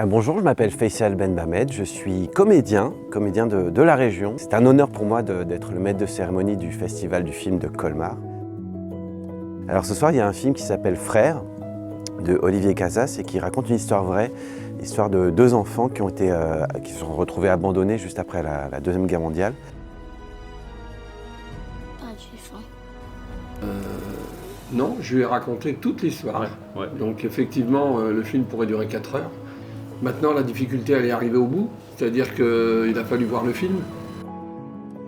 Bonjour, je m'appelle Faisal Ben Bamed, je suis comédien de la région. C'est un honneur pour moi d'être le maître de cérémonie du festival du film de Colmar. Alors ce soir, il y a un film qui s'appelle Frères de Olivier Casas et qui raconte une histoire vraie, l'histoire de deux enfants qui se sont retrouvés abandonnés juste après la Deuxième Guerre mondiale. Non, je lui ai raconté toute l'histoire. Ouais. Donc effectivement, le film pourrait durer 4 heures. Maintenant, la difficulté, elle est arrivée au bout. C'est-à-dire qu'il a fallu voir le film.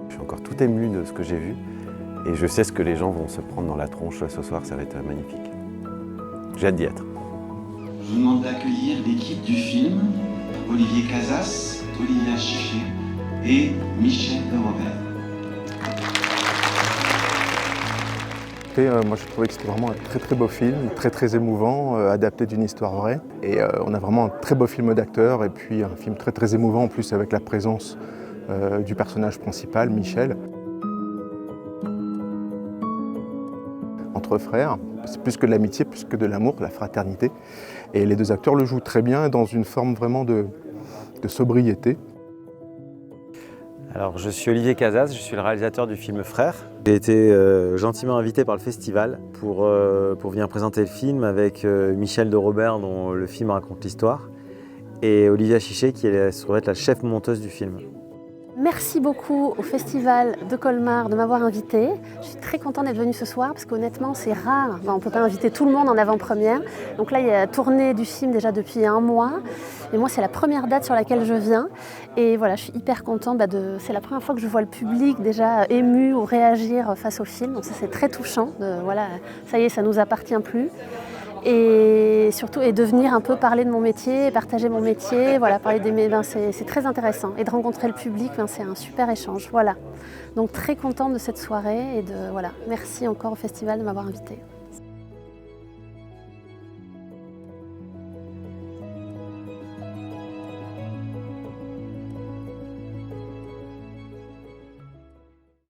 Je suis encore tout ému de ce que j'ai vu et je sais ce que les gens vont se prendre dans la tronche ce soir, ça va être magnifique. J'ai hâte d'y être. Je vous demande d'accueillir l'équipe du film, Olivier Casas, Olivia Schiffer et Michel de Robert. Moi, je trouvais que c'était vraiment un très beau film, très émouvant, adapté d'une histoire vraie. Et on a vraiment un très beau film d'acteur et puis un film très émouvant en plus avec la présence du personnage principal, Michel. Entre frères, c'est plus que de l'amitié, plus que de l'amour, la fraternité. Et les deux acteurs le jouent très bien dans une forme vraiment de sobriété. Alors, je suis Olivier Casas, je suis le réalisateur du film Frères. J'ai été gentiment invité par le festival pour venir présenter le film avec Michel de Robert, dont le film raconte l'histoire, et Olivia Schiffer, qui se trouve être la chef monteuse du film. Merci beaucoup au Festival de Colmar de m'avoir invitée. Je suis très contente d'être venue ce soir parce qu'honnêtement c'est rare. On ne peut pas inviter tout le monde en avant-première. Donc là il y a la tournée du film déjà depuis un mois. Et moi c'est la première date sur laquelle je viens. Et voilà, je suis hyper contente. C'est la première fois que je vois le public déjà ému ou réagir face au film. Donc ça c'est très touchant. Voilà, ça y est, ça ne nous appartient plus. Et surtout de venir un peu parler de mon métier, partager mon métier, voilà, parler c'est très intéressant. Et de rencontrer le public, c'est un super échange. Voilà. Donc très contente de cette soirée et voilà. Merci encore au festival de m'avoir invitée.